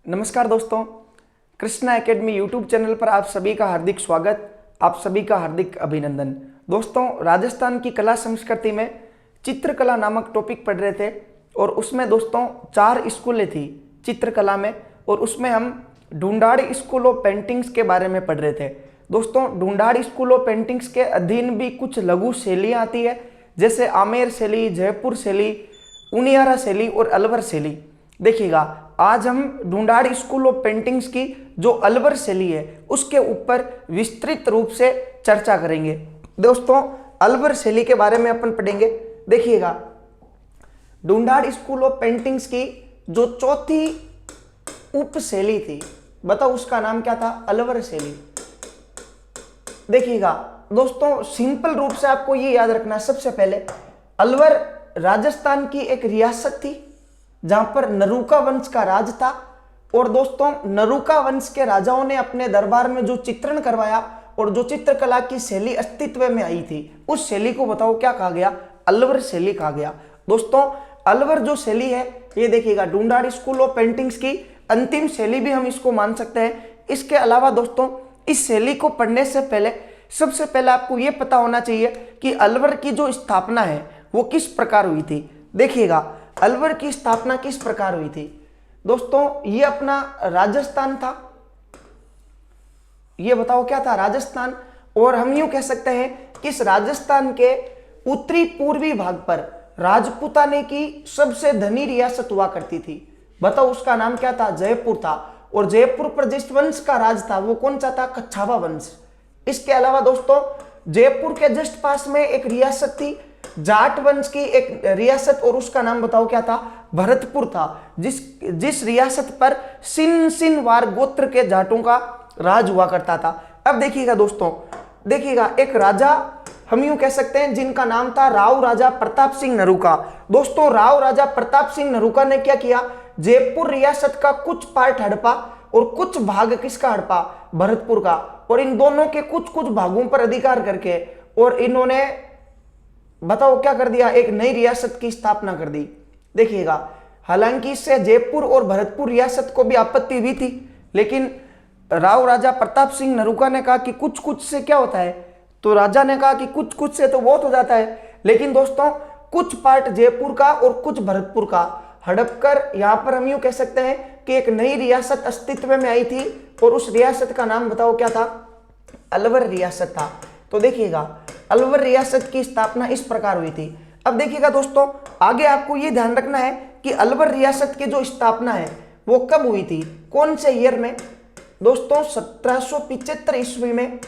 नमस्कार दोस्तों, Krishna academy YouTube channel पर आप सभी का हार्दिक स्वागत, आप सभी का हार्दिक अभिनंदन। दोस्तों, राजस्थान की कला संस्कृति में चित्रकला नामक टॉपिक पढ़ रहे थे और उसमें दोस्तों 4 स्कूलें थी चित्रकला में, और उसमें हम ढूंढाड़ स्कूल ऑफ पेंटिंग्स के बारे में पढ़ रहे थे। दोस्तों, ढूंढाड़ स्कूल ऑफ पेंटिंग्स के अधीन भी कुछ लघु शैलियाँ आती है, जैसे आमेर शैली, जयपुर शैली, उनियारा शैली और अलवर शैली। देखिएगा, आज हम ढूंढाड़ स्कूल ऑफ पेंटिंग्स की जो अलवर शैली है उसके ऊपर विस्तृत रूप से चर्चा करेंगे। दोस्तों, अलवर शैली के बारे में अपन पढ़ेंगे। देखिएगा, ढूंढाड़ स्कूल ऑफ पेंटिंग्स की जो चौथी उप शैली थी, बताओ उसका नाम क्या था? अलवर शैली। देखिएगा दोस्तों, सिंपल रूप से आपको ये याद रखना, सबसे पहले अलवर राजस्थान की एक रियासत थी जहां पर नरूका वंश का राज था। और दोस्तों, नरूका वंश के राजाओं ने अपने दरबार में जो चित्रण करवाया और जो चित्रकला की शैली अस्तित्व में आई थी, उस शैली को बताओ क्या कहा गया? अलवर शैली कहा गया। दोस्तों, अलवर जो शैली है, ये देखिएगा ढूंढाड़ स्कूल ऑफ पेंटिंग्स की अंतिम शैली भी हम इसको मान सकते हैं। इसके अलावा दोस्तों, इस शैली को पढ़ने से पहले सबसे पहले आपको यह पता होना चाहिए कि अलवर की जो स्थापना है वो किस प्रकार हुई थी। देखिएगा, अलवर की स्थापना किस प्रकार हुई थी? दोस्तों, ये अपना राजस्थान था, ये बताओ क्या था? राजस्थान। और हम यूं कह सकते हैं कि इस राजस्थान के उत्तरी पूर्वी भाग पर राजपूताने की सबसे धनी रियासत हुआ करती थी। बताओ उसका नाम क्या था? जयपुर था। और जयपुर पर जिस वंश का राज था वो कौन सा था? कच्छावा वंश। इसके अलावा दोस्तों, जयपुर के जस्ट पास में एक रियासत थी, जाट वंश की एक रियासत, और उसका नाम बताओ क्या था? भरतपुर था, जिस रियासत पर सिनसिनवार गोत्र के जाटों का राज हुआ करता था। अब देखिएगा दोस्तों, देखिएगा एक राजा हम यूं कह सकते हैं जिनका नाम था राव राजा प्रताप सिंह नरूका। दोस्तों, राव राजा प्रताप सिंह नरूका ने क्या किया? जयपुर रियासत का कुछ पार्ट हड़पा और कुछ भाग किसका हड़पा? भरतपुर का। और इन दोनों के कुछ कुछ भागों पर अधिकार करके और इन्होंने बताओ क्या कर दिया? एक नई रियासत की स्थापना कर दी। देखिएगा, हालांकि इससे जयपुर और भरतपुर रियासत को भी आपत्ति हुई थी, लेकिन राव राजा प्रताप सिंह नरूका ने कहा कि कुछ कुछ से क्या होता है, तो राजा ने कहा कि कुछ कुछ से तो बहुत हो जाता है। लेकिन दोस्तों, कुछ पार्ट जयपुर का और कुछ भरतपुर का हड़प कर यहां पर हम यूं कह सकते हैं कि एक नई रियासत अस्तित्व में आई थी, और उस रियासत का नाम बताओ क्या था? अलवर रियासत था। तो देखिएगा, अलवर रियासत की स्थापना इस प्रकार हुई थी। अब देखिएगा दोस्तों, आगे आपको यह ध्यान रखना है कि अलवर रियासत की जो स्थापना है वो कब हुई थी, कौन से ईयर में? दोस्तों, 1775 ईस्वी में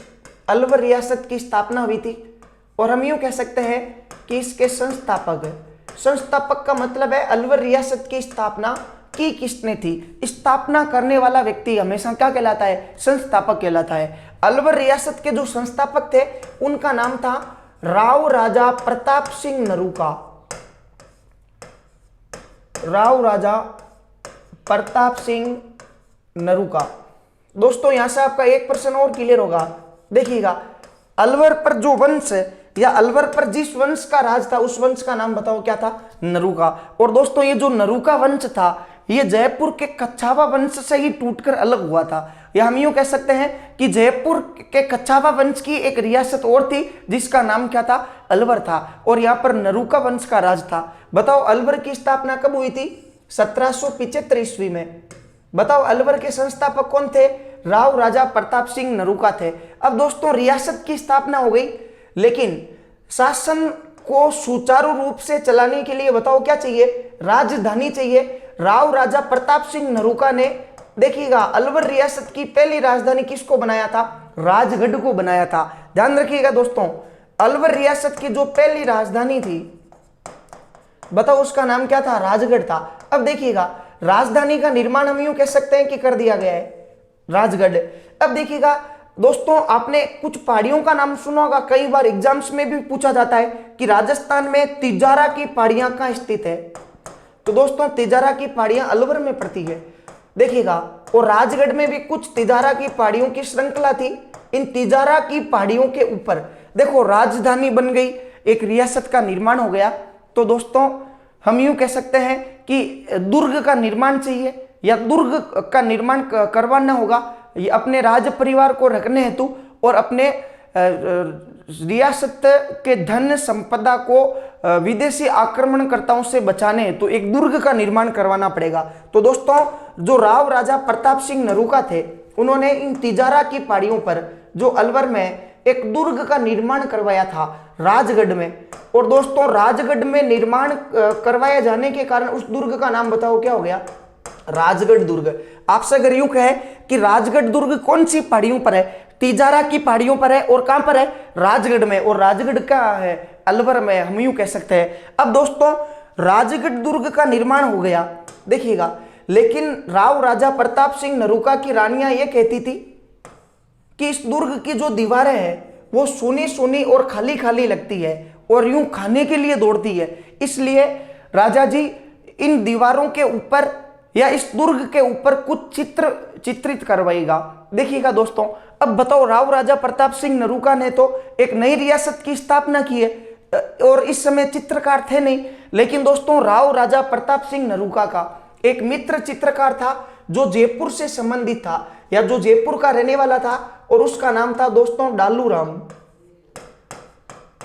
अलवर रियासत की स्थापना हुई थी। और हम यूं कह सकते हैं कि इसके संस्थापक का मतलब है अलवर रियासत की स्थापना की किसने थी? स्थापना करने वाला व्यक्ति हमेशा क्या कहलाता है? संस्थापक कहलाता है। अलवर रियासत के जो संस्थापक थे उनका नाम था राव राजा प्रताप सिंह नरूका। राव राजा प्रताप सिंह नरूका। दोस्तों, यहां से आपका एक प्रश्न और क्लियर होगा। देखिएगा, अलवर पर जो वंश या अलवर पर जिस वंश का राज था उस वंश का नाम बताओ क्या था? नरूका। और दोस्तों, ये जो नरूका वंश था ये जयपुर के कच्छावा वंश से ही टूटकर अलग हुआ था। या हम यूं कह सकते हैं कि जयपुर के कच्छावा वंश की एक रियासत और थी जिसका नाम क्या था? अलवर था, और यहां पर नरूका वंश का राज था। बताओ अलवर की स्थापना कब हुई थी? 1775 ईस्वी में। बताओ अलवर के संस्थापक कौन थे? राव राजा प्रताप सिंह नरूका थे। अब दोस्तों, रियासत की स्थापना हो गई, लेकिन शासन को सुचारू रूप से चलाने के लिए बताओ क्या चाहिए? राजधानी चाहिए। राव राजा प्रताप सिंह नरूका ने देखिएगा अलवर रियासत की पहली राजधानी किसको बनाया था? राजगढ़ को बनाया था। ध्यान रखिएगा दोस्तों, अलवर रियासत की जो पहली राजधानी थी बताओ उसका नाम क्या था? राजगढ़ था। अब देखिएगा, राजधानी का निर्माण हम यूं कह सकते हैं कि कर दिया गया है, राजगढ़। अब देखिएगा दोस्तों, आपने कुछ पहाड़ियों का नाम सुना होगा, कई बार एग्जाम्स में भी पूछा जाता है कि राजस्थान में तिजारा की पहाड़ियां कहां स्थित है? तो दोस्तों, तिजारा की पहाड़ियां अलवर में पड़ती है। देखिएगा, और राजगढ़ में भी कुछ तिजारा की पहाड़ियों की श्रृंखला थी। इन तिजारा की पहाड़ियों के ऊपर देखो राजधानी बन गई, एक रियासत का निर्माण हो गया। तो दोस्तों, हम यूं कह सकते हैं कि दुर्ग का निर्माण चाहिए, या दुर्ग का निर्माण करवाना होगा, ये अपने राज परिवार को रखने हेतु और अपने रियासत के धन संपदा को विदेशी आक्रमणकर्ताओं से बचाने हेतु एक दुर्ग का निर्माण करवाना पड़ेगा। तो दोस्तों, जो राव राजा प्रताप सिंह नरूका थे, उन्होंने इन तिजारा की पहाड़ियों पर जो अलवर में एक दुर्ग का निर्माण करवाया था राजगढ़ में। और दोस्तों, राजगढ़ में निर्माण करवाया जाने के कारण उस दुर्ग का नाम बताओ क्या हो गया? राजगढ़ दुर्ग। आपसे अगर यूं कहे कि राजगढ़ दुर्ग कौन सी पहाड़ियों पर है? तिजारा की पहाड़ियों पर है। और कहां पर है? राजगढ़ में। और राजगढ़ का है? अलवर में, हम यूं कह सकते हैं। अब दोस्तों, राजगढ़ दुर्ग का निर्माण हो गया, देखिएगा, लेकिन राव राजा प्रताप सिंह नरूका की रानियां यह कहती थी कि इस दुर्ग की जो दीवारें हैं वो सोनी सोनी और खाली खाली लगती है और यूं खाने के लिए दौड़ती है, इसलिए राजा जी इन दीवारों के ऊपर या इस दुर्ग के ऊपर कुछ चित्रित करवाएगा। देखिएगा दोस्तों, अब बताओ, राव राजा प्रताप सिंह नरूका ने तो एक नई रियासत की स्थापना की है और इस समय चित्रकार थे नहीं, लेकिन दोस्तों राव राजा प्रताप सिंह नरूका का एक मित्र चित्रकार था जो जयपुर से संबंधित था या जो जयपुर का रहने वाला था, और उसका नाम था दोस्तों डालू राम।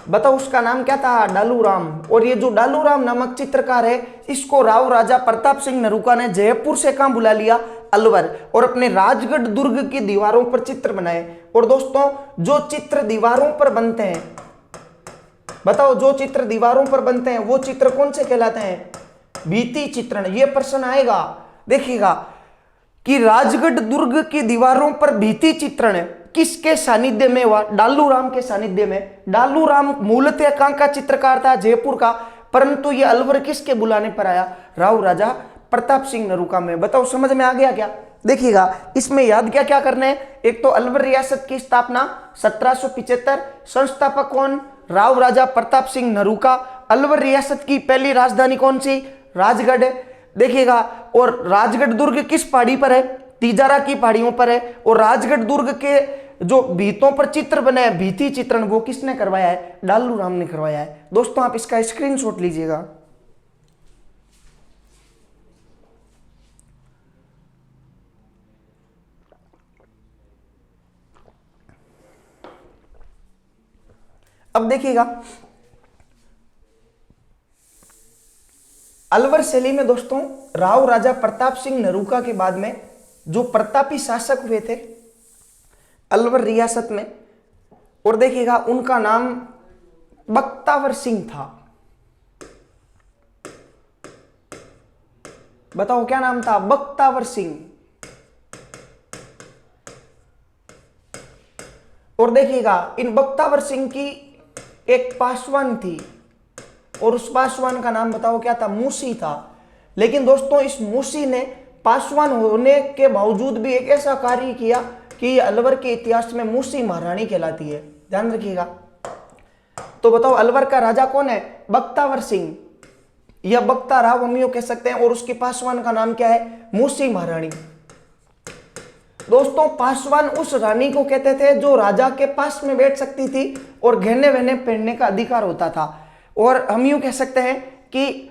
बताओ उसका नाम क्या था? डालू राम। और ये जो डालू राम नामक चित्रकार है, इसको राव राजा प्रताप सिंह नरूका ने जयपुर से कहां बुला लिया? अलवर, और अपने राजगढ़ दुर्ग की दीवारों पर चित्र बनाए। और दोस्तों, जो चित्र दीवारों पर बनते हैं, बताओ, जो चित्र दीवारों पर बनते हैं वो चित्र कौन से कहलाते हैं? भित्ति चित्रण। ये प्रश्न आएगा, देखिएगा, कि राजगढ़ दुर्ग की दीवारों पर भित्ति चित्रण किसके सानिध्य में हुआ? डालू राम के सानिध्य में। डालू राम मूलतः कहां का चित्रकार था? जयपुर का, परंतु ये अलवर किसके बुलाने पर आया? राव राजा प्रताप सिंह नरूका में। बताओ समझ में आ गया क्या? देखिएगा, इसमें याद क्या क्या करना है? एक तो अलवर रियासत की स्थापना 1775, संस्थापक कौन? राव राजा प्रताप सिंह नरूका। अलवर रियासत की पहली राजधानी कौन सी? राजगढ़। देखिएगा, और राजगढ़ दुर्ग किस पहाड़ी पर है? तिजारा की पहाड़ियों पर है। और राजगढ़ दुर्ग के जो भीतों पर चित्र बने हैं, भित्ति चित्रण, वो किसने करवाया है? डालू राम ने करवाया है। दोस्तों, आप इसका स्क्रीनशॉट लीजिएगा। अब देखिएगा, अलवर शैली में दोस्तों राव राजा प्रताप सिंह नरूका के बाद में जो प्रतापी शासक हुए थे अलवर रियासत में, और देखिएगा उनका नाम बख्तावर सिंह था। बताओ क्या नाम था? बख्तावर सिंह। और देखिएगा, इन बख्तावर सिंह की एक पासवान थी और उस पासवान का नाम बताओ क्या था? मूसी था। लेकिन दोस्तों, इस मूसी ने पासवान होने के बावजूद भी एक ऐसा कार्य किया कि अलवर के इतिहास में मूसी महारानी कहलाती है, ध्यान रखिएगा। तो बताओ अलवर का राजा कौन है? बख्तावर सिंह या बख्ता राव हम यूं कह सकते हैं, और उसके पासवान का नाम क्या है? मूसी महारानी। दोस्तों, पासवान उस रानी को कहते थे जो राजा के पास में बैठ सकती थी और गहने वहने पहनने का अधिकार होता था, और हम यूं कह सकते हैं कि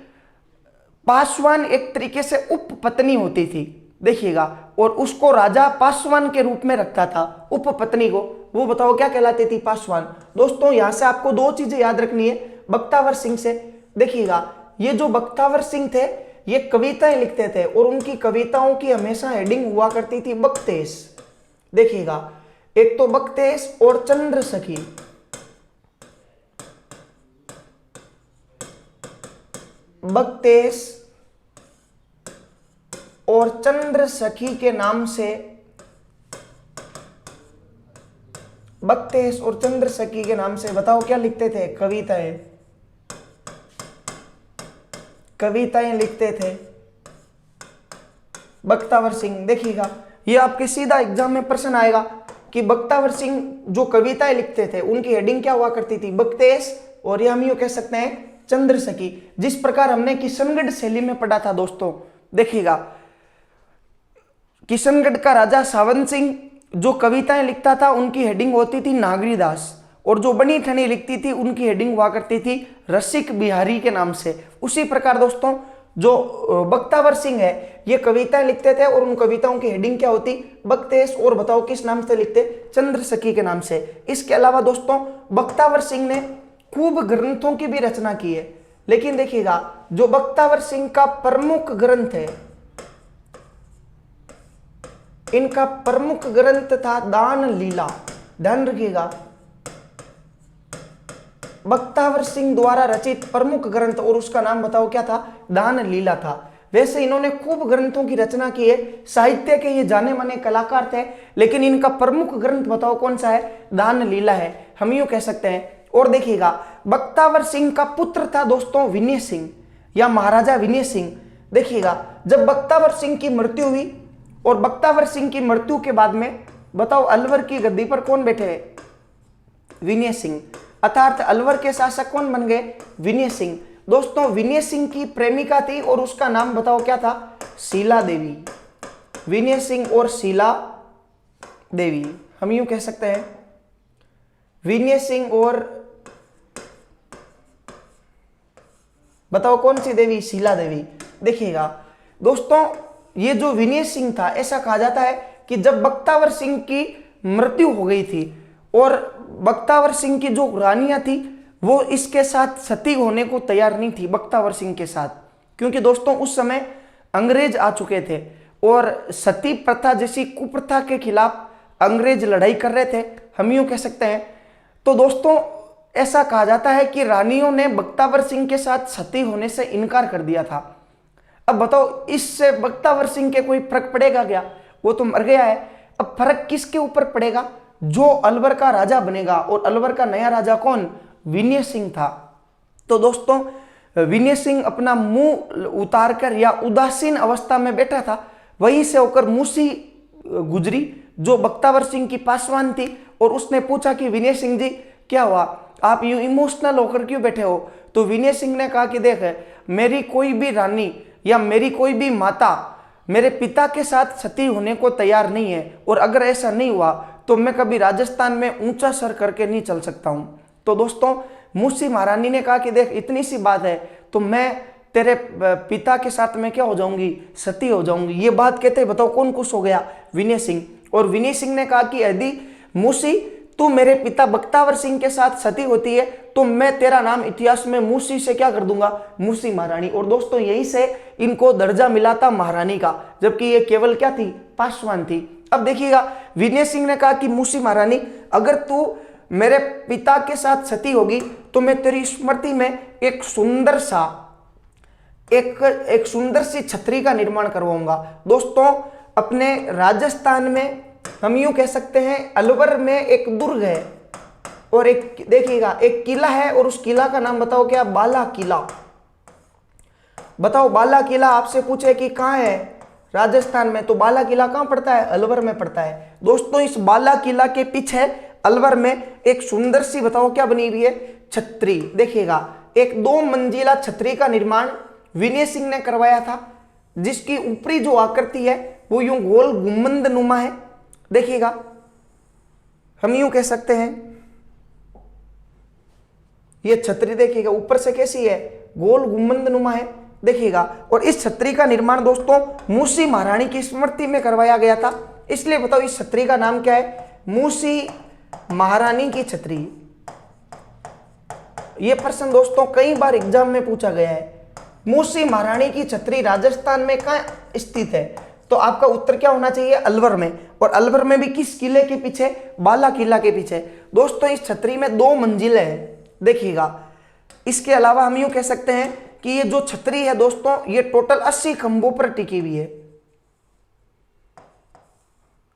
पासवान एक तरीके से उपपत्नी होती थी, देखिएगा, और उसको राजा पासवान के रूप में रखता था, उपपत्नी को। वो बताओ क्या कहलाती थी? पासवान। दोस्तों, यहां से आपको दो चीजें याद रखनी है बख्तावर सिंह से। देखिएगा, ये जो बख्तावर सिंह थे ये कविताएं लिखते थे और उनकी कविताओं की हमेशा हेडिंग हुआ करती थी बख्तेश। देखिएगा, एक तो बख्तेश और चंद्र सखी। बख्तेश और चंद्र सखी के नाम से, बख्तेश और चंद्र सखी के नाम से बताओ क्या लिखते थे? कविताएं। कविताएं लिखते थे बख्तावर सिंह। देखिएगा, ये आपके सीधा एग्जाम में प्रश्न आएगा कि बख्तावर सिंह जो कविताएं लिखते थे उनकी हेडिंग क्या हुआ करती थी? बख्तेश, और ये हम यूं कह सकते हैं चंद्र सखी। जिस प्रकार हमने किशनगढ़ शैली में पढ़ा था दोस्तों, देखिएगा, किशनगढ़ का राजा सावन सिंह जो कविताएं लिखता था उनकी हेडिंग होती थी नागरीदास, और जो बनी ठनी लिखती थी उनकी हेडिंग हुआ करती थी रसिक बिहारी के नाम से। उसी प्रकार दोस्तों जो बख्तावर सिंह है ये कविताएं लिखते थे और उन कविताओं की हेडिंग क्या होती, बख्तेश, और बताओ किस नाम से लिखते, चंद्रसखी के नाम से। इसके अलावा दोस्तों बख्तावर सिंह ने खूब ग्रंथों की भी रचना की है, लेकिन देखिएगा जो बख्तावर सिंह का प्रमुख ग्रंथ है, इनका प्रमुख ग्रंथ था दान लीला। ध्यान रखिएगा, बख्तावर सिंह द्वारा रचित प्रमुख ग्रंथ, और उसका नाम बताओ क्या था, दान लीला था। वैसे इन्होंने खूब ग्रंथों की रचना की है, साहित्य के ये जाने माने कलाकार थे, लेकिन इनका प्रमुख ग्रंथ बताओ कौन सा है, दान लीला है, हम यूं कह सकते हैं। और देखिएगा बख्तावर सिंह का पुत्र था दोस्तों विनय सिंह या महाराजा विनय सिंह। देखिएगा जब बख्तावर सिंह की मृत्यु हुई, और बख्तावर सिंह की मृत्यु के बाद में बताओ अलवर की गद्दी पर कौन बैठे, विनय सिंह, अर्थात अलवर के शासक कौन बन गए, विनय सिंह। दोस्तों विनय सिंह की प्रेमिका थी और उसका नाम बताओ क्या था, शीला देवी। विनय सिंह और शीला देवी, हम यूं कह सकते हैं विनय सिंह और बताओ कौन सी देवी, शीला देवी। देखिएगा दोस्तों ये जो विनय सिंह था, ऐसा कहा जाता है कि जब बख्तावर सिंह की मृत्यु हो गई थी और बख्तावर सिंह की जो रानियां थी वो इसके साथ सती होने को तैयार नहीं थी बख्तावर सिंह के साथ, क्योंकि दोस्तों उस समय अंग्रेज आ चुके थे और सती प्रथा जैसी कुप्रथा के खिलाफ अंग्रेज लड़ाई कर रहे थे, हम यूं कह सकते हैं। तो दोस्तों ऐसा कहा जाता है कि रानियों ने बख्तावर सिंह के साथ सती होने से इनकार कर दिया था। अब बताओ इससे बख्तावर सिंह के कोई फर्क पड़ेगा क्या, वो तो मर गया है। अब फर्क किसके ऊपर पड़ेगा, जो अलवर का राजा बनेगा, और अलवर का नया राजा कौन, विनय सिंह था। तो दोस्तों विनय सिंह अपना मुंह उतारकर या उदासीन अवस्था में बैठा था, वहीं से होकर मूसी गुजरी जो बख्तावर सिंह की पासवान थी, और उसने पूछा कि विनय सिंह जी क्या हुआ, आप यूं इमोशनल होकर क्यों बैठे हो। तो विनय सिंह ने कहा कि देख मेरी कोई भी रानी या मेरी कोई भी माता मेरे पिता के साथ सती होने को तैयार नहीं है, और अगर ऐसा नहीं हुआ तो मैं कभी राजस्थान में ऊंचा सर करके नहीं चल सकता हूं। तो दोस्तों मूसी महारानी ने कहा कि देख इतनी सी बात है तो मैं तेरे पिता के साथ में क्या हो जाऊंगी, सती हो जाऊंगी। ये बात कहते बताओ कौन खुश हो गया, विनय सिंह। और विनय सिंह ने कहा कि यदि मूसी तू मेरे पिता बख्तावर सिंह के साथ सती होती है तो मैं तेरा नाम इतिहास में मूसी से क्या कर दूंगा, मूसी महारानी। और दोस्तों यहीं से इनको दर्जा मिला था महारानी का, जबकि ये केवल क्या थी, पासवान थी। अब देखिएगा विनय सिंह ने कहा कि मूसी महारानी अगर तू मेरे पिता के साथ सती होगी तो मैं तेरी स्मृति में एक सुंदर सी छतरी का निर्माण करवाऊंगा। दोस्तों अपने राजस्थान में हम यूं कह सकते हैं अलवर में एक दुर्ग है और एक देखिएगा एक किला है, और उस किला का नाम बताओ क्या, बाला किला। बताओ बाला किला आपसे पूछे कि कहां है राजस्थान में, तो बाला किला कहां पड़ता है, अलवर में पड़ता है। दोस्तों इस बाला किला के पीछे अलवर में एक सुंदर सी बताओ क्या बनी हुई है, छतरी। देखिएगा एक 2 मंजिला छतरी का निर्माण विनय सिंह ने करवाया था, जिसकी ऊपरी जो आकृति है वो यूं गोल गुंबद नुमा है। देखिएगा हम यूं कह सकते हैं ये छतरी देखिएगा ऊपर से कैसी है, गोल गुंबद नुमा है। देखिएगा और इस छतरी का निर्माण दोस्तों मूसी महारानी की स्मृति में करवाया गया था, इसलिए बताओ इस छतरी का नाम क्या है, मूसी महारानी की छतरी। यह प्रश्न दोस्तों कई बार एग्जाम में पूछा गया है, मूसी महारानी की छतरी राजस्थान में कहां स्थित है, तो आपका उत्तर क्या होना चाहिए, अलवर में। और अलवर में भी किस किले के पीछे, बाला किला के पीछे। दोस्तों इस छतरी में 2 मंजिलें हैं। देखिएगा इसके अलावा हम यूं कह सकते हैं कि ये जो छतरी है दोस्तों ये टोटल 80 खंभों पर टिकी हुई है।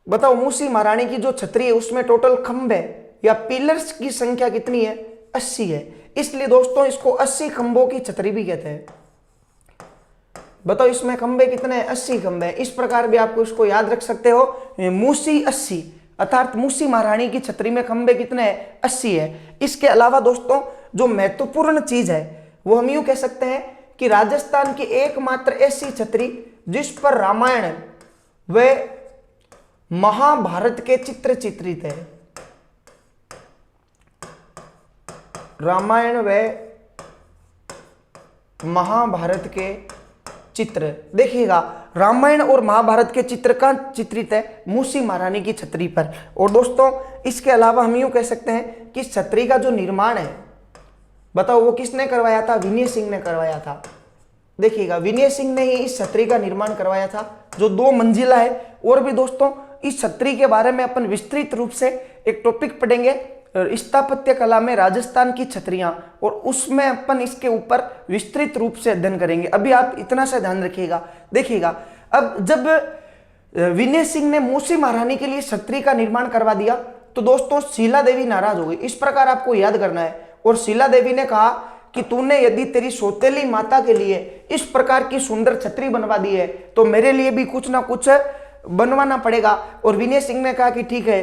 बताओ मूसी महारानी की जो छतरी है उसमें टोटल खंभे या पिलर्स की संख्या कितनी है, 80 है, इसलिए दोस्तों इसको 80 खंभों की छतरी भी कहते हैं। बताओ इसमें खंबे कितने हैं, 80 खंबे। इस प्रकार भी आपको इसको याद रख सकते हो, मूसी 80, अर्थात मूसी महारानी की छतरी में खंबे कितने हैं, 80 है। इसके अलावा दोस्तों जो महत्वपूर्ण चीज है वो हम यूं कह सकते हैं कि राजस्थान की एकमात्र ऐसी छतरी जिस पर रामायण व महाभारत के चित्र चित्रित है। रामायण व महाभारत के चित्र। देखिएगा, रामायण और महाभारत के चित्र का चित्रित है मूसी महारानी की छतरी पर। और दोस्तों इसके अलावा हम यूं कह सकते हैं कि छतरी का जो निर्माण है, बताओ वो किसने करवाया था? विनय सिंह ने करवाया था। देखिएगा, विनय सिंह ने ही इस छतरी का निर्माण करवाया था, जो 2 मंजिला है। और भी दोस्तों इस छतरी के बारे में अपन विस्तृत रूप से एक टॉपिक पढ़ेंगे, स्थापत्य कला में राजस्थान की छतरियां, और उसमें अपन इसके ऊपर विस्तृत रूप से अध्ययन करेंगे। अभी आप इतना सा ध्यान रखिएगा। देखिएगा, अब जब विनय सिंह ने मूसी महारानी के लिए छतरी का निर्माण करवा दिया तो दोस्तों शीला देवी नाराज हो गई। इस प्रकार आपको याद करना है। और शीला देवी ने कहा कि तूने यदि तेरी सौतेली माता के लिए इस प्रकार की सुंदर छतरी बनवा दी है तो मेरे लिए भी कुछ ना कुछ बनवाना पड़ेगा। और विनय सिंह ने कहा कि ठीक है,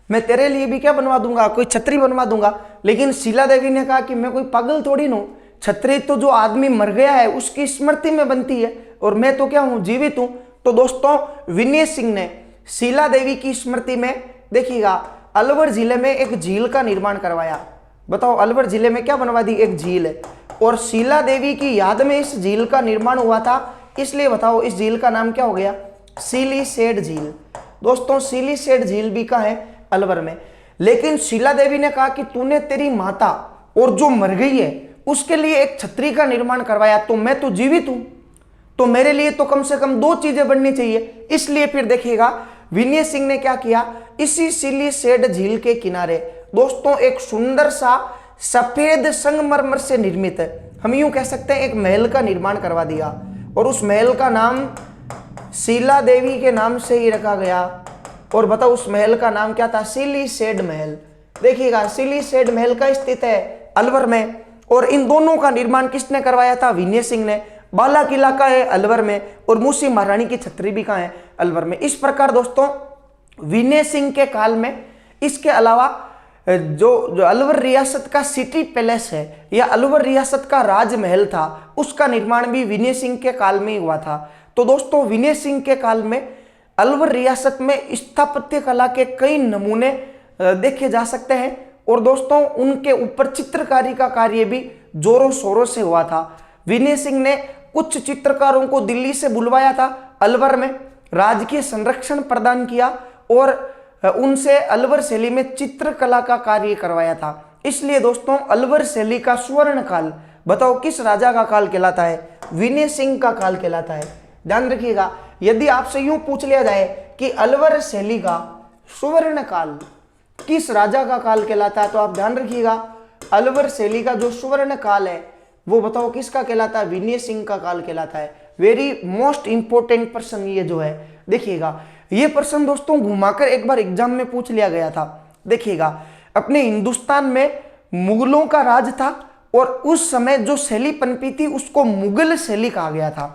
मैं तेरे लिए भी क्या बनवा दूंगा, कोई छतरी बनवा दूंगा। लेकिन शीला देवी ने कहा कि मैं कोई पागल थोड़ी हूं, छतरी तो जो आदमी मर गया है उसकी स्मृति में बनती है, और मैं तो क्या हूं, जीवित हूं। तो दोस्तों विनय सिंह ने शीला देवी की स्मृति में, देखिएगा, अलवर जिले में एक झील का निर्माण करवाया। बताओ, अलवर जिले में क्या बनवा दी? एक झील है। और शीला देवी की याद में इस झील का निर्माण हुआ था, इसलिए बताओ इस झील का नाम क्या हो गया? सिलीसेड झील। दोस्तों सिलीसेड झील भी कहाँ है? अलवर में। लेकिन शीला देवी ने कहा कि तूने तेरी माता और जो मर गई है उसके लिए एक छतरी का निर्माण करवाया, तो मैं तो जीवित हूं, तो मेरे लिए तो कम से कम 2 चीजें बननी चाहिए। इसलिए फिर देखिएगा विनय सिंह ने क्या किया, इसी सिलीसेड झील के किनारे दोस्तों एक सुंदर सा सफेद संगमरमर से निर्मित है, हम यूं कह सकते हैं, एक महल का निर्माण करवा दिया। और उस महल का नाम शीला देवी के नाम से ही रखा गया। और बताओ उस महल का नाम क्या था? सिलीसेड महल। देखिएगा, सिलीसेड महल का स्थित है अलवर में। और इन दोनों का निर्माण किसने करवाया था? विनय सिंह ने। बाला किला का है अलवर में, और मूसी महारानी की छतरी भी कहाँ है? अलवर में। इस प्रकार दोस्तों विनय सिंह के काल में, इसके अलावा जो अलवर रियासत का सिटी पैलेस है या अलवर रियासत का राजमहल था, उसका निर्माण भी विनय सिंह के काल में ही हुआ था। तो दोस्तों विनय सिंह के काल में अलवर रियासत में स्थापत्य कला के कई नमूने देखे जा सकते हैं। और दोस्तों उनके ऊपर चित्रकारी का कार्य भी जोरों शोरों से हुआ था। विनय सिंह ने कुछ चित्रकारों को दिल्ली से बुलवाया था, अलवर में राजकीय संरक्षण प्रदान किया और उनसे अलवर शैली में चित्रकला का कार्य करवाया था। इसलिए दोस्तों अलवर शैली का स्वर्ण काल, बताओ किस राजा का काल कहलाता है? विनय सिंह का काल कहलाता है। ध्यान रखिएगा, यदि आपसे यूं पूछ लिया जाए कि अलवर शैली का स्वर्ण काल किस राजा का काल कहलाता है, तो आप ध्यान रखिएगा अलवर शैली का जो स्वर्ण काल है वो बताओ किसका कहलाता है? विनय सिंह का काल कहलाता है। वेरी मोस्ट इंपोर्टेंट प्रश्न ये जो है। देखिएगा, ये प्रश्न दोस्तों घुमाकर एक बार एग्जाम में पूछ लिया गया था। देखिएगा, अपने हिंदुस्तान में मुगलों का राज था और उस समय जो शैली पनपी थी उसको मुगल शैली कहा गया था।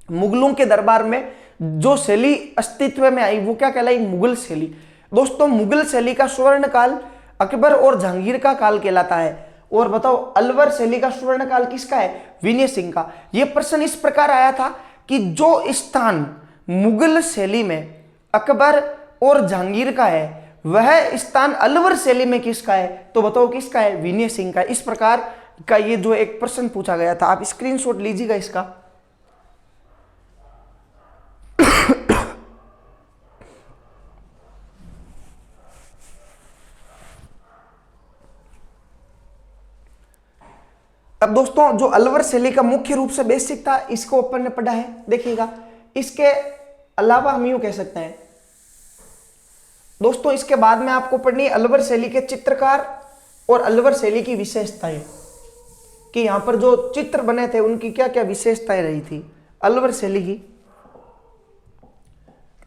मुगलों के दरबार में जो शैली अस्तित्व में आई वो क्या कहलाई? मुगल शैली। दोस्तों मुगल शैली का स्वर्ण काल अकबर और जहांगीर का काल कहलाता है। और बताओ अलवर शैली का स्वर्ण काल किसका है? विनय सिंह का। यह प्रश्न इस प्रकार आया था कि जो स्थान मुगल शैली में अकबर और जहांगीर का है वह स्थान अलवर शैली में किसका है? तो बताओ किसका है? विनय सिंह का। इस प्रकार का ये जो एक प्रश्न पूछा गया था, आप स्क्रीनशॉट लीजिएगा इसका। अब दोस्तों जो अलवर शैली का मुख्य रूप से बेसिक था इसको अपन ने पढ़ा है। देखिएगा, इसके अलावा हम यूं कह सकते हैं दोस्तों, इसके बाद में आपको पढ़नी है अलवर शैली के चित्रकार और अलवर शैली की विशेषताएं, कि यहां पर जो चित्र बने थे उनकी क्या क्या विशेषताएं रही थी अलवर शैली की।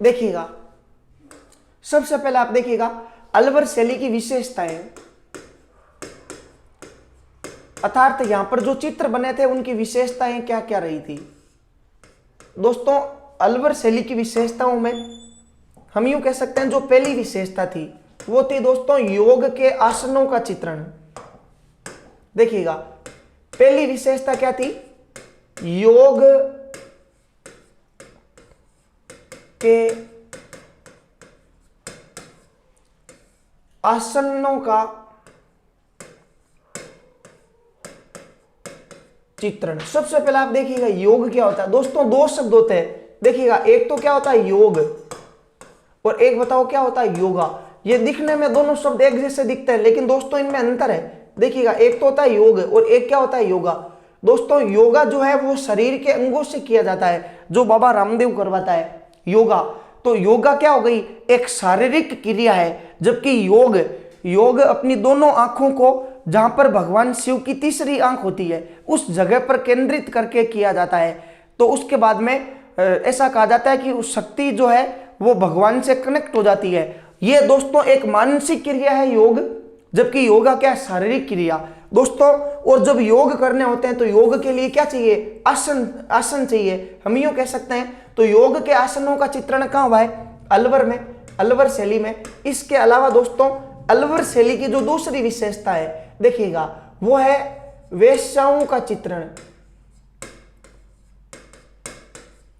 देखिएगा, सबसे पहले आप देखिएगा अलवर शैली की विशेषताएं, अर्थात यहां पर जो चित्र बने थे उनकी विशेषताएं क्या क्या रही थी। दोस्तों अलवर शैली की विशेषताओं में हम यूं कह सकते हैं जो पहली विशेषता थी वो थी दोस्तों योग के आसनों का चित्रण। देखिएगा, पहली विशेषता क्या थी? योग के आसनों का चित्रण। सबसे पहले आप देखिएगा योग क्या होता है दोस्तों, दो शब्द होते हैं। देखिएगा एक तो क्या होता है योग, और एक बताओ क्या होता है योगा। ये दिखने में दोनों शब्द एक जैसे दिखते हैं, लेकिन दोस्तों इनमें अंतर है। देखिएगा एक तो होता है योग और एक क्या होता है योगा। दोस्तों योगा जो है वो शरीर के अंगों से किया जाता है, जो बाबा रामदेव करवाता है योगा। तो योगा क्या हो गई, एक शारीरिक क्रिया है, जबकि योग अपनी दोनों आंखों को, जहां पर भगवान शिव की तीसरी आंख होती है, उस जगह पर केंद्रित करके किया जाता है। तो उसके बाद में ऐसा कहा जाता है कि उस शक्ति जो है वो भगवान से कनेक्ट हो जाती है। ये दोस्तों एक मानसिक क्रिया है योग, जबकि योगा क्या है, शारीरिक क्रिया दोस्तों। और जब योग करने होते हैं तो योग के लिए क्या चाहिए, आसन चाहिए, हम यूं कह सकते हैं। तो योग के आसनों का चित्रण कहाँ हुआ है, अलवर में, अलवर शैली में। इसके अलावा दोस्तों अलवर शैली की जो दूसरी विशेषता है देखिएगा, वो है वेश्याओं का चित्रण।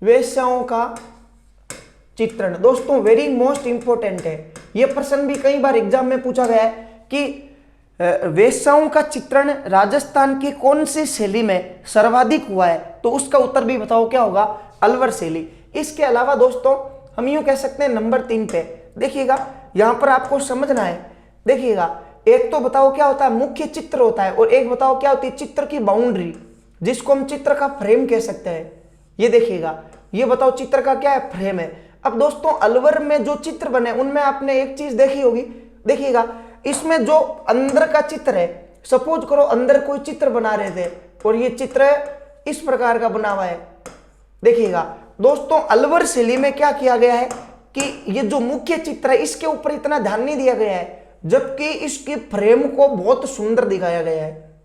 वेश्याओं का चित्रण दोस्तों वेरी मोस्ट इंपॉर्टेंट है। यह प्रश्न भी कई बार एग्जाम में पूछा गया है कि वेश्याओं का चित्रण राजस्थान की कौन सी शैली में सर्वाधिक हुआ है, तो उसका उत्तर भी बताओ क्या होगा, अलवर शैली। इसके अलावा दोस्तों हम यूं कह सकते हैं नंबर 3 पे देखिएगा, यहां पर आपको समझना है। देखिएगा एक तो बताओ क्या होता है मुख्य चित्र होता है, और एक बताओ क्या होती है चित्र की बाउंड्री, जिसको हम चित्र का फ्रेम कह सकते हैं। ये देखिएगा, ये बताओ चित्र का क्या है, फ्रेम है। अब दोस्तों अलवर में जो चित्र बने उनमें आपने एक चीज देखी होगी, देखिएगा इसमें जो अंदर का चित्र है, सपोज करो अंदर कोई चित्र बना रहे थे और ये चित्र इस प्रकार का बना हुआ है। देखिएगा दोस्तों अलवर शैली में क्या किया गया है कि ये जो मुख्य चित्र है इसके ऊपर इतना ध्यान नहीं दिया गया है, जबकि इसकी फ्रेम को बहुत सुंदर दिखाया गया है।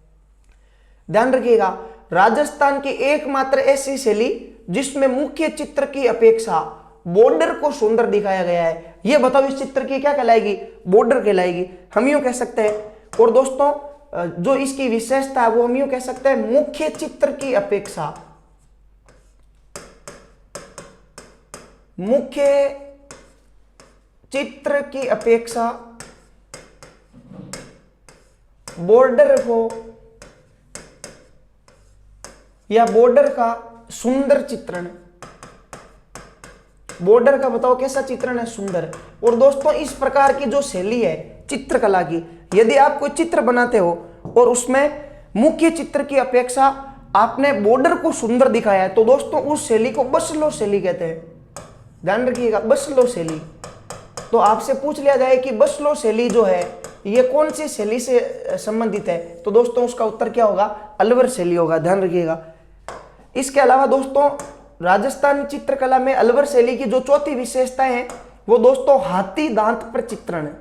ध्यान रखिएगा राजस्थान की एकमात्र ऐसी शैली जिसमें मुख्य चित्र की अपेक्षा बॉर्डर को सुंदर दिखाया गया है। यह बताओ इस चित्र की क्या कहलाएगी, बॉर्डर कहलाएगी, हम यूं कह सकते हैं। और दोस्तों जो इसकी विशेषता है वो हम यूं कह सकते हैं मुख्य चित्र की अपेक्षा, मुख्य चित्र की अपेक्षा बॉर्डर को या बॉर्डर का सुंदर चित्रण, बॉर्डर का बताओ कैसा चित्रण है, सुंदर। और दोस्तों इस प्रकार की जो शैली है चित्रकला की, यदि आप कोई चित्र बनाते हो और उसमें मुख्य चित्र की अपेक्षा आपने बॉर्डर को सुंदर दिखाया है, तो दोस्तों उस शैली को बसलो शैली कहते हैं। ध्यान रखिएगा बसलो शैली। तो आपसे पूछ लिया जाए कि बसलो शैली जो है ये कौन सी शैली से संबंधित है, तो दोस्तों उसका उत्तर क्या होगा, अलवर शैली होगा। ध्यान रखिएगा। इसके अलावा दोस्तों राजस्थान चित्रकला में अलवर शैली की जो चौथी विशेषताएं हैं वो दोस्तों हाथी दांत पर चित्रण है।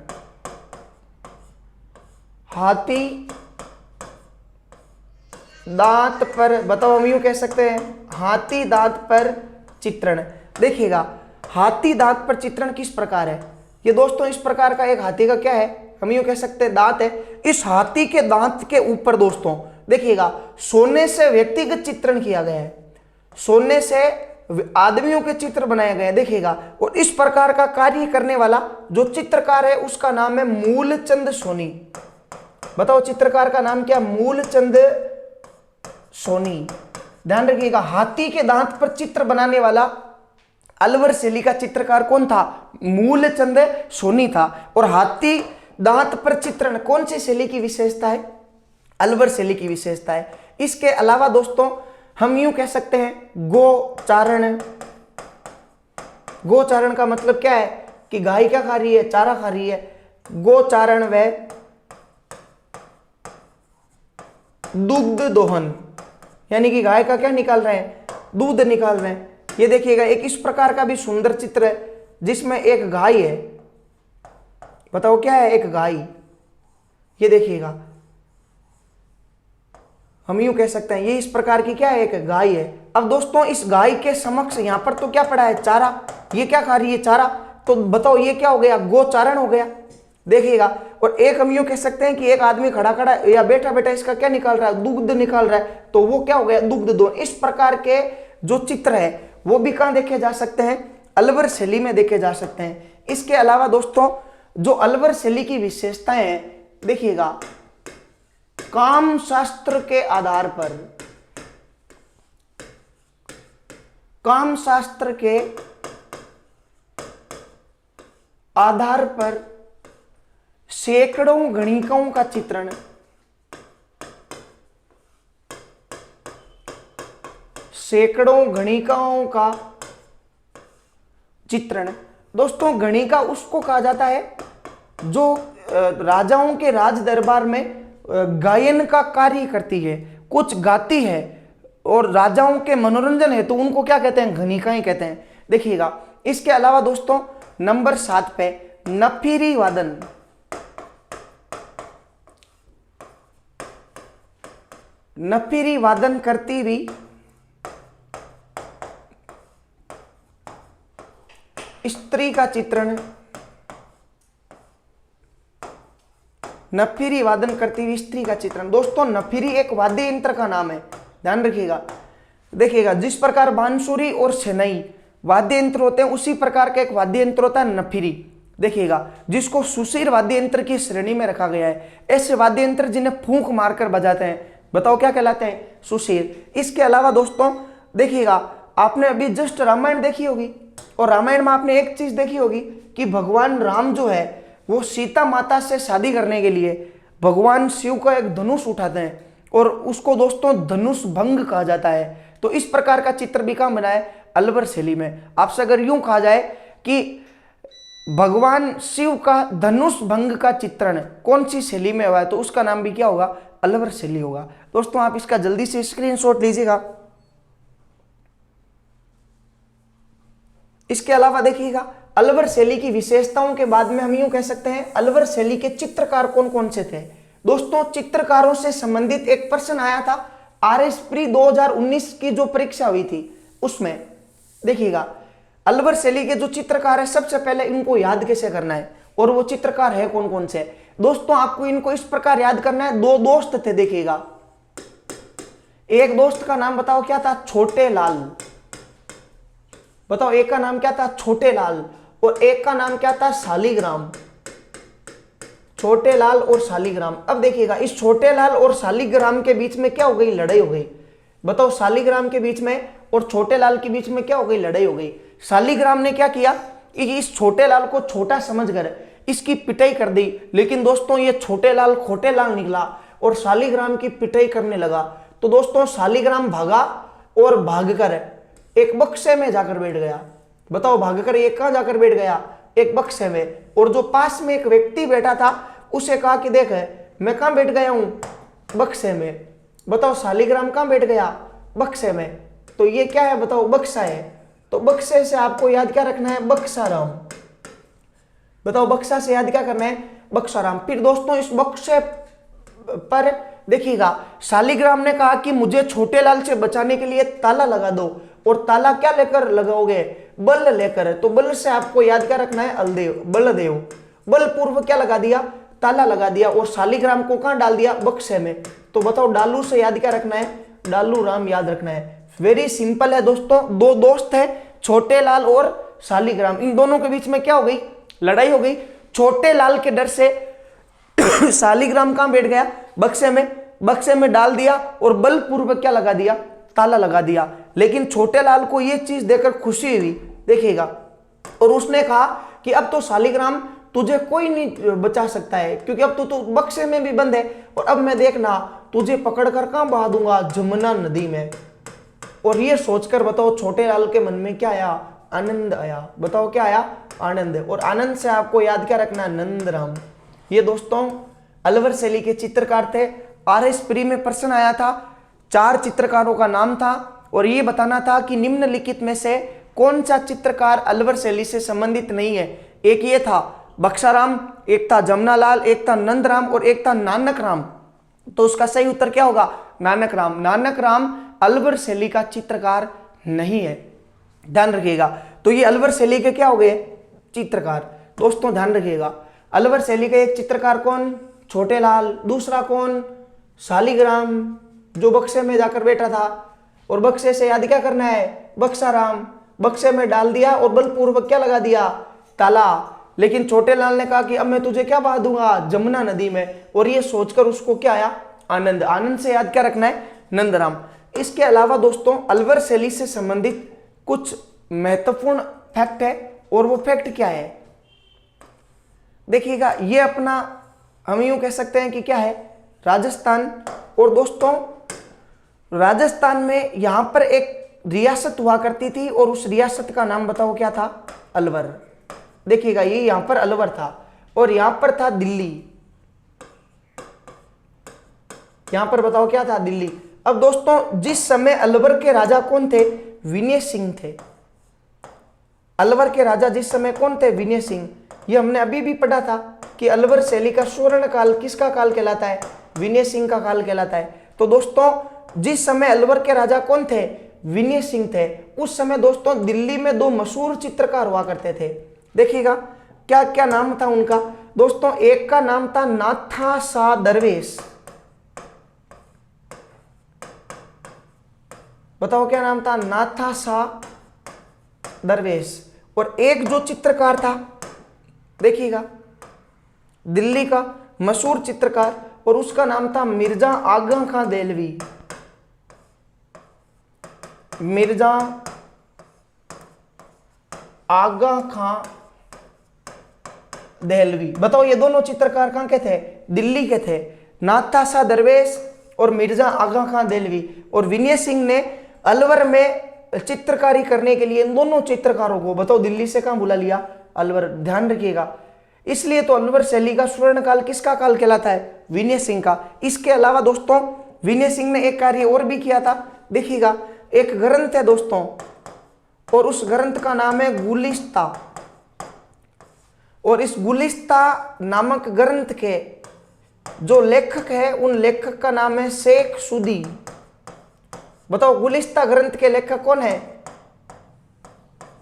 हाथी दांत पर, बताओ हम यूं कह सकते हैं हाथी दांत पर चित्रण। देखिएगा हाथी दांत पर चित्रण किस प्रकार है, ये दोस्तों इस प्रकार का एक हाथी का क्या है, हम यूं कह सकते हैं दांत है। इस हाथी के दांत के ऊपर दोस्तों देखिएगा सोने से व्यक्तिगत चित्रण किया गया है, सोने से आदमियों के चित्र बनाए गए हैं। देखिएगा और इस प्रकार का कार्य करने वाला जो चित्रकार है उसका नाम है मूलचंद सोनी। बताओ चित्रकार का नाम क्या, मूलचंद सोनी। ध्यान रखिएगा हाथी के दांत पर चित्र बनाने वाला अलवर शैली का चित्रकार कौन था, मूलचंद सोनी था। और हाथी दांत पर चित्रण कौन सी शैली की विशेषता है, अलवर शैली की विशेषता है। इसके अलावा दोस्तों हम यूं कह सकते हैं गोचारण। गोचारण का मतलब क्या है कि गाय क्या खा रही है, चारा खा रही है। गोचारण व दुग्ध दोहन, यानी कि गाय का क्या निकाल रहे हैं, दूध निकाल रहे हैं। ये देखिएगा एक इस प्रकार का भी सुंदर चित्र है जिसमें एक गाय है। बताओ क्या है, एक गाय। ये देखिएगा हम यूं कह सकते हैं ये इस प्रकार की क्या है, एक गाय है। अब दोस्तों इस गाय के समक्ष यहां पर तो क्या पड़ा है, चारा। ये क्या खा रही है, चारा। तो बताओ ये क्या हो गया, गोचारण हो गया। देखिएगा और एक हम यूं कह सकते हैं कि एक आदमी खड़ा खड़ा या बैठा बैठा इसका क्या निकाल रहा है, दुग्ध निकाल रहा है, तो वो क्या हो गया, दुग्ध दोहन। इस प्रकार के जो चित्र है वो भी कहां देखे जा सकते हैं, अलवर शैली में देखे जा सकते हैं। इसके अलावा दोस्तों जो अलवर शैली की विशेषताएं हैं देखिएगा, काम शास्त्र के आधार पर, काम शास्त्र के आधार पर सैकड़ों गणिकाओं का चित्रण, सैकड़ों गणिकाओं का चित्रण। दोस्तों गणिका उसको कहा जाता है जो राजाओं के राज दरबार में गायन का कार्य करती है, कुछ गाती है और राजाओं के मनोरंजन है, तो उनको क्या कहते हैं, गणिकाएं कहते हैं। देखिएगा इसके अलावा दोस्तों नंबर 7 पे नफीरी वादन, नफीरी वादन करती हुई स्त्री का चित्रण, नफीरी वादन करती हुई स्त्री का चित्रण। दोस्तों नफीरी एक वाद्य यंत्र का नाम है, ध्यान रखिएगा। देखिएगा जिस प्रकार बांसुरी और शहनाई वाद्य यंत्र होते हैं, उसी प्रकार का एक वाद्य यंत्र होता है नफीरी। देखिएगा जिसको सुशीर वाद्य यंत्र की श्रेणी में रखा गया है। ऐसे वाद्य यंत्र जिन्हें फूंक मारकर बजाते हैं, बताओ क्या कहलाते हैं, सुशीर। इसके अलावा दोस्तों देखिएगा आपने अभी जस्ट रामायण देखी होगी, और रामायण में आपने एक चीज देखी होगी कि भगवान राम जो है वो सीता माता से शादी करने के लिए भगवान शिव का एक धनुष उठाते हैं, और उसको दोस्तों धनुष भंग कहा जाता है। तो इस प्रकार का चित्र भी कहाँ बना है, अलवर शैली में। आपसे अगर यूं कहा जाए कि भगवान शिव का धनुष भंग का चित्रण कौन सी शैली में हुआ है, तो उसका नाम भी क्या होगा, अलवर शैली होगा। दोस्तों आप इसका जल्दी से स्क्रीनशॉट लीजिएगा। इसके अलावा देखिएगा अलवर शैली की विशेषताओं के बाद में हम यूं कह सकते हैं अलवर शैली के चित्रकार कौन कौन से थे। दोस्तों चित्रकारों से संबंधित एक प्रश्न आया था RS प्री 2019 की जो परीक्षा हुई थी, उसमें देखिएगा अलवर शैली के जो चित्रकार है, सबसे पहले इनको याद कैसे करना है और वो चित्रकार है कौन कौन से। दोस्तों आपको इनको इस प्रकार याद करना है, दो दोस्त थे। देखिएगा एक दोस्त का नाम बताओ क्या था, छोटे लाल। बताओ एक का नाम क्या था, छोटे लाल, और एक का नाम क्या था, शालिग्राम। छोटे लाल और शालिग्राम। अब देखिएगा इस छोटे लाल और शालिग्राम के बीच में क्या हो गई, लड़ाई हो गई। बताओ शालिग्राम के बीच में और छोटे लाल के बीच में क्या हो गई, लड़ाई हो गई। शालिग्राम ने क्या किया कि इस छोटे लाल को छोटा समझकर इसकी पिटाई कर दी, लेकिन दोस्तों ये छोटे लाल खोटे लाल निकला और शालिग्राम की पिटाई करने लगा। तो दोस्तों शालिग्राम भागा और भागकर एक बक्से में जाकर बैठ गया। बताओ भागकर ये कहां जाकर बैठ गया, एक बक्से में। और जो पास में एक व्यक्ति बैठा था उसे कहा कि देख मैं कहां बैठ गया हूं, बक्से में। बताओ शालिग्राम कहां बैठ गया, बक्से में। तो ये क्या है, बताओ बक्सा है। तो बक्से से आपको याद क्या रखना है, बक्साराम। बताओ बक्सा से याद क्या करना है, बक्साराम। फिर दोस्तों इस बक्से पर देखिएगा शालिग्राम ने कहा कि मुझे छोटे लाल से बचाने के लिए ताला लगा दो। और ताला क्या लेकर लगाओगे, बल लेकर। तो बल से आपको याद क्या रखना है, अलदेव, बलदेव। बलपूर्व क्या लगा दिया, ताला लगा दिया, और शालिग्राम को कहां डाल दिया, बक्से में। तो बताओ डालू से याद क्या रखना है, डालू राम याद रखना है। वेरी सिंपल है दोस्तों। दो दोस्त है, छोटे लाल और शालिग्राम, इन दोनों के बीच में क्या हो गई, लड़ाई हो गई। छोटे लाल के डर से शालिग्राम कहां बैठ गया, बक्से में। बक्से में डाल दिया और बलपूर्वक क्या लगा दिया, ताला लगा दिया। लेकिन छोटे लाल को यह चीज देखकर खुशी हुई, देखिएगा, और उसने कहा कि अब तो शालिग्राम तुझे कोई नहीं बचा सकता है, क्योंकि अब तो बक्से में भी बंद है, और अब मैं देखना तुझे पकड़कर कहां बहा दूंगा, जमुना नदी में। और ये सोचकर बताओ छोटे लाल के मन में क्या आया, आनंद आया। बताओ क्या आया, आनंद। और आनंद से आपको याद क्या रखना, नंदराम। ये दोस्तों अलवर शैली के चित्रकार थे। RS प्री में प्रश्न आया था, 4 चित्रकारों का नाम था, और ये बताना था कि निम्नलिखित में से कौन सा चित्रकार अलवर शैली से संबंधित नहीं है। एक ये था बक्साराम, एक था जमनालाल, एक था नंदराम, और एक था नानक राम। तो उसका सही उत्तर क्या होगा, नानक राम। नानक राम अलवर शैली का चित्रकार नहीं है, ध्यान रखिएगा। तो ये अलवर शैली के क्या हो गए, चित्रकार। दोस्तों ध्यान रखिएगा अलवर शैली का एक चित्रकार कौन, छोटे लाल। दूसरा कौन, शालिग्राम जो बक्से में जाकर बैठा था, और बक्से से याद क्या करना है, बक्साराम। बक्से में डाल दिया और बलपूर्वक क्या लगा दिया, ताला। लेकिन छोटे लाल ने कहा कि अब मैं तुझे क्या बहा दूंगा, जमुना नदी में। और ये सोचकर उसको क्या आया, आनंद। आनंद से याद क्या रखना है, नंदराम। इसके अलावा दोस्तों अलवर शैली से संबंधित कुछ महत्वपूर्ण फैक्ट है, और वो फैक्ट क्या है देखिएगा। ये अपना हम यूं कह सकते हैं कि क्या है, राजस्थान। और दोस्तों राजस्थान में यहां पर एक रियासत हुआ करती थी, और उस रियासत का नाम बताओ क्या था, अलवर। देखिएगा ये यहां पर अलवर था, और यहां पर था दिल्ली। यहां पर बताओ क्या था, दिल्ली। अब दोस्तों जिस समय अलवर के राजा कौन थे, विनय सिंह थे। अलवर के राजा जिस समय कौन थे, विनय सिंह। ये हमने अभी भी पढ़ा था कि अलवर शैली का स्वर्ण काल किसका काल कहलाता है, विनय सिंह का काल कहलाता है। तो दोस्तों जिस समय अलवर के राजा कौन थे, विनय सिंह थे, उस समय दोस्तों दिल्ली में दो मशहूर चित्रकार हुआ करते थे। देखिएगा क्या क्या नाम था उनका। दोस्तों एक का नाम था नाथा शाह दरवेश। बताओ क्या नाम था, नाथा शाह दरवेश। और एक जो चित्रकार था, देखिएगा दिल्ली का मशहूर चित्रकार, और उसका नाम था मिर्जा आगा खां देलवी। मिर्जा आगा खां देहलवी। बताओ ये दोनों चित्रकार कहां के थे, दिल्ली के थे, नाथा शाह दरवेश और मिर्जा आगा खां देहलवी। और विनय सिंह ने अलवर में चित्रकारी करने के लिए इन दोनों चित्रकारों को बताओ दिल्ली से कहां बुला लिया, अलवर। ध्यान रखिएगा, इसलिए तो अलवर शैली का स्वर्ण काल किसका काल कहलाता है, विनय सिंह का। इसके अलावा दोस्तों विनय सिंह ने एक कार्य और भी किया था। देखिएगा एक ग्रंथ है दोस्तों, और उस ग्रंथ का नाम है गुलिस्ता। और इस गुलिस्ता नामक ग्रंथ के जो लेखक है, उन लेखक का नाम है शेख सुदी। बताओ गुलिस्ता ग्रंथ के लेखक कौन है,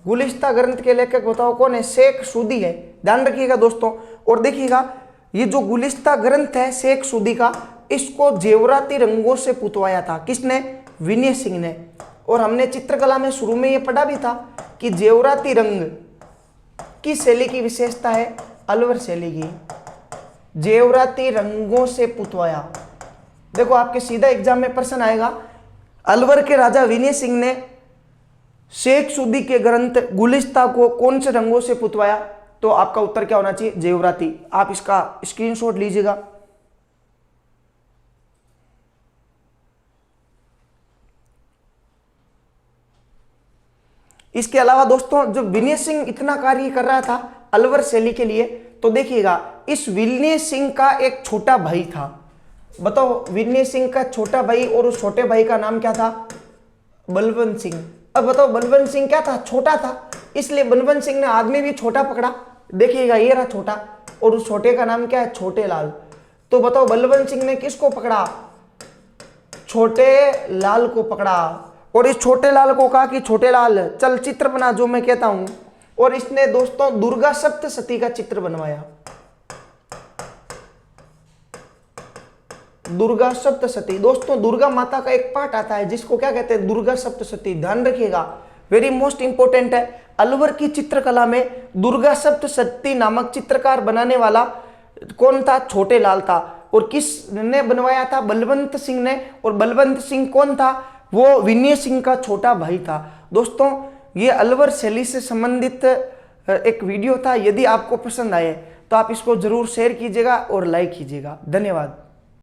गुलिस्ता ग्रंथ के लेखक बताओ कौन है, शेख सुदी है। ध्यान रखिएगा दोस्तों। और देखिएगा ये जो गुलिस्ता ग्रंथ है शेख सुदी का, इसको जेवराती रंगों से पुतवाया था, किसने, विनय सिंह ने। और हमने चित्रकला में शुरू में ये पढ़ा भी था कि जेवराती रंग की शैली की विशेषता है, अलवर शैली की, जेवराती रंगों से पुतवाया। देखो आपके सीधा एग्जाम में प्रश्न आएगा, अलवर के राजा विनय सिंह ने शेख सुदी के ग्रंथ गुलिस्ता को कौन से रंगों से पुतवाया, तो आपका उत्तर क्या होना चाहिए, जेवराती। आप इसका स्क्रीनशॉट लीजिएगा। इसके अलावा दोस्तों जब विनय सिंह इतना कार्य कर रहा था अलवर शैली के लिए, तो देखिएगा इस विनय सिंह का एक छोटा भाई था। बताओ विनय सिंह का छोटा भाई, और उस छोटे भाई का नाम क्या था, बलवंत सिंह। अब बताओ बलवंत सिंह क्या था, छोटा था, इसलिए बलवंत सिंह ने आदमी भी छोटा पकड़ा। देखिएगा ये रहा छोटा, और उस छोटे का नाम क्या है, छोटे लाल। तो बताओ बलवंत सिंह ने किसको पकड़ा, छोटे लाल को पकड़ा, और इस छोटे लाल को कहा कि छोटे लाल चल चित्र बना जो मैं कहता हूं। और इसने दोस्तों दुर्गा सप्तशती का चित्र बनवाया, दुर्गा सप्तशती। दोस्तों दुर्गा माता का एक पाठ आता है जिसको क्या कहते हैं, दुर्गा सप्तशती। ध्यान रखिएगा, वेरी मोस्ट इंपोर्टेंट है। अलवर की चित्रकला में दुर्गा सप्तशती नामक चित्रकार बनाने वाला कौन था, छोटे लाल था। और किसने बनवाया था, बलवंत सिंह ने। और बलवंत सिंह कौन था, वो विनय सिंह का छोटा भाई था। दोस्तों ये अलवर शैली से संबंधित एक वीडियो था। यदि आपको पसंद आए तो आप इसको जरूर शेयर कीजिएगा और लाइक कीजिएगा। धन्यवाद।